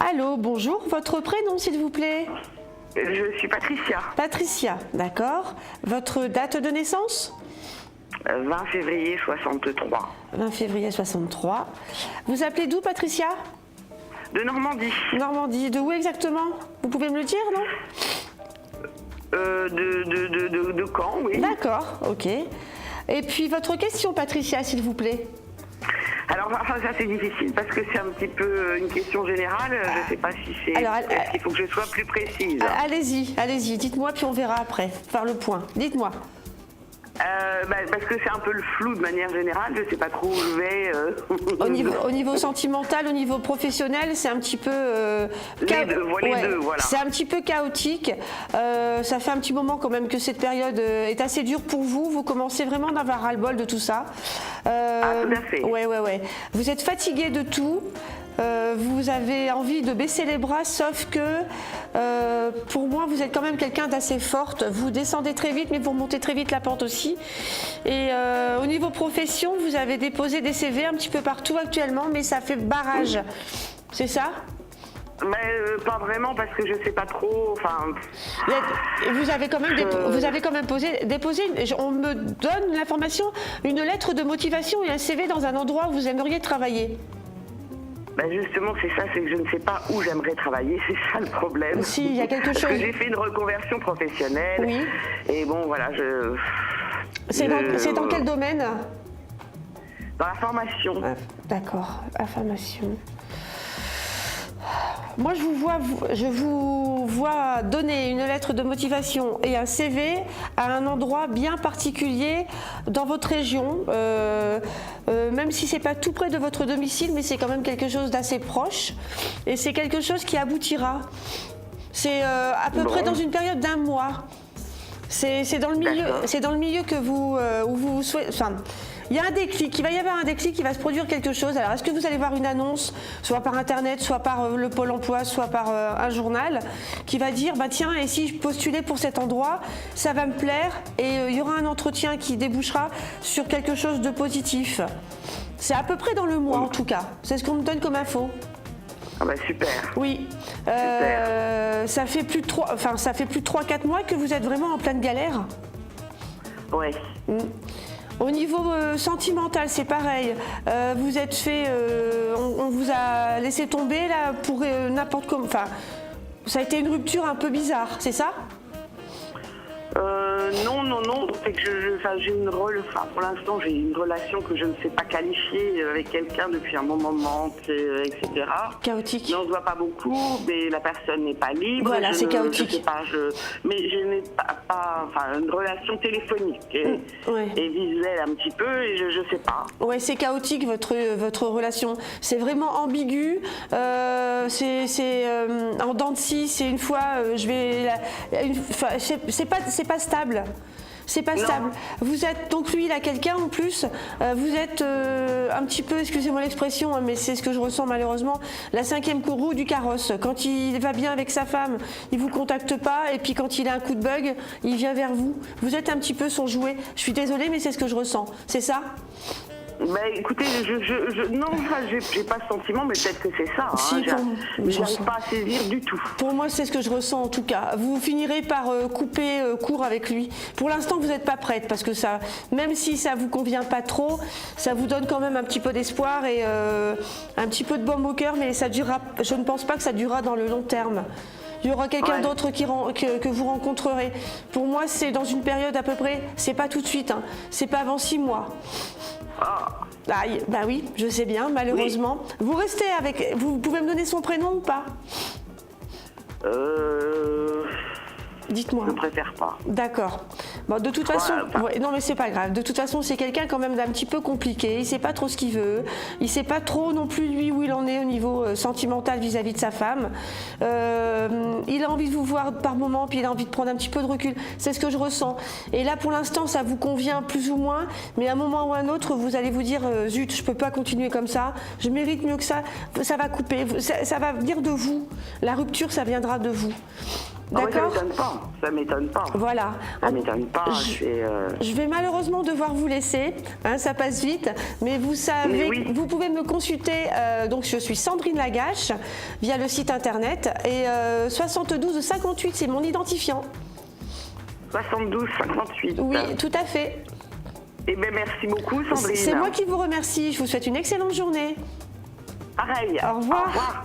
Allô, bonjour, votre prénom s'il vous plaît? Je suis Patricia. Patricia, d'accord. Votre date de naissance? 20 février 63. 20 février 63. Vous appelez d'où, Patricia? De Normandie. Normandie, de où exactement? Vous pouvez me le dire, non? De Caen, oui. D'accord, ok. Et puis votre question, Patricia, s'il vous plaît? Alors ça c'est difficile parce que c'est un petit peu une question générale. Je ne sais pas si c'est... Est-ce qu'il faut que je sois plus précise? Allez-y, dites-moi puis on verra après, faire le point. Dites-moi. Parce que c'est un peu le flou de manière générale, je ne sais pas trop où je vais. Au niveau sentimental, au niveau professionnel, c'est un petit peu... les deux, voilà. C'est un petit peu chaotique. Ça fait un petit moment quand même que cette période est assez dure pour vous. Vous commencez vraiment à avoir ras-le-bol de tout ça. Tout à fait. Ouais. Vous êtes fatigué de tout. Vous avez envie de baisser les bras, sauf que pour moi, vous êtes quand même quelqu'un d'assez forte. Vous descendez très vite, mais vous remontez très vite la pente aussi. Et au niveau profession, vous avez déposé des CV un petit peu partout actuellement, mais ça fait barrage. C'est ça? Mais pas vraiment parce que je sais pas trop. Enfin. Vous avez quand même, déposé. On me donne l'information, une lettre de motivation et un CV dans un endroit où vous aimeriez travailler. Justement, c'est ça, c'est que je ne sais pas où j'aimerais travailler, c'est ça le problème. Si, il y a quelque chose. Parce que j'ai fait une reconversion professionnelle. Oui. Et bon, voilà, C'est dans quel domaine? Dans la formation. D'accord, la formation. Moi, je vous vois donner une lettre de motivation et un CV à un endroit bien particulier dans votre région, même si c'est pas tout près de votre domicile, mais c'est quand même quelque chose d'assez proche et c'est quelque chose qui aboutira. C'est à peu près dans une période d'un mois. C'est dans le milieu que où vous souhaitez. Enfin, il y a un déclic, il va y avoir un déclic, il va se produire quelque chose. Alors, est-ce que vous allez voir une annonce, soit par Internet, soit par le Pôle emploi, soit par un journal, qui va dire, tiens, et si je postulais pour cet endroit, ça va me plaire, et il y aura un entretien qui débouchera sur quelque chose de positif. C'est à peu près dans le mois, en tout cas. C'est ce qu'on me donne comme info. Ah super. Oui. Super. Ça fait plus de 3-4 mois que vous êtes vraiment en pleine galère. Oui. Au niveau sentimental, c'est pareil. Vous êtes fait, on vous a laissé tomber là pour n'importe comment. Enfin, ça a été une rupture un peu bizarre, c'est ça? Non. C'est que j'ai pour l'instant, j'ai une relation que je ne sais pas qualifier avec quelqu'un depuis un bon moment, etc. Chaotique. On ne se voit pas beaucoup, mais la personne n'est pas libre. Voilà, c'est chaotique. Je sais pas, mais je n'ai pas une relation téléphonique et visuelle un petit peu, et je ne sais pas. Ouais, c'est chaotique votre relation. C'est vraiment ambigu. C'est en dents de scie. C'est une fois, c'est pas stable. C'est pas stable. Vous êtes, donc lui, il a quelqu'un en plus. Vous êtes un petit peu, excusez-moi l'expression, mais c'est ce que je ressens malheureusement, la 5e roue du carrosse. Quand il va bien avec sa femme, il vous contacte pas. Et puis quand il a un coup de bug, il vient vers vous. Vous êtes un petit peu son jouet. Je suis désolée, mais c'est ce que je ressens. C'est ça? Écoutez, non, j'ai pas ce sentiment, mais peut-être que c'est ça. J'arrive pas à saisir du tout. Pour moi, c'est ce que je ressens en tout cas. Vous finirez par couper court avec lui. Pour l'instant, vous n'êtes pas prête parce que ça, même si ça vous convient pas trop, ça vous donne quand même un petit peu d'espoir et un petit peu de baume au cœur, mais ça durera. Je ne pense pas que ça durera dans le long terme. Il y aura quelqu'un d'autre que vous rencontrerez. Pour moi, c'est dans une période à peu près. C'est pas tout de suite. C'est pas avant 6 mois. Oui, je sais bien, malheureusement. Oui. Vous restez avec... Vous pouvez me donner son prénom ou pas? Dites-moi. Je ne préfère pas. D'accord. De toute façon, non mais c'est pas grave. De toute façon, c'est quelqu'un quand même d'un petit peu compliqué. Il sait pas trop ce qu'il veut. Il sait pas trop non plus lui où il en est au niveau sentimental vis-à-vis de sa femme. Il a envie de vous voir par moment, puis il a envie de prendre un petit peu de recul. C'est ce que je ressens. Et là, pour l'instant, ça vous convient plus ou moins. Mais à un moment ou à un autre, vous allez vous dire zut, je peux pas continuer comme ça. Je mérite mieux que ça. Ça va couper. Ça va venir de vous. La rupture, ça viendra de vous. Ah ouais, ça D'accord? m'étonne pas. Ça m'étonne pas. Voilà. Ça m'étonne pas. Je vais malheureusement devoir vous laisser, hein, ça passe vite, mais vous savez, Mais oui. vous pouvez me consulter, donc je suis Sandrine Lagache, via le site internet, et 72 58, c'est mon identifiant. 72 58. Oui, tout à fait. Eh bien, merci beaucoup, Sandrine. C'est moi qui vous remercie, je vous souhaite une excellente journée. Pareil. Au revoir. Au revoir.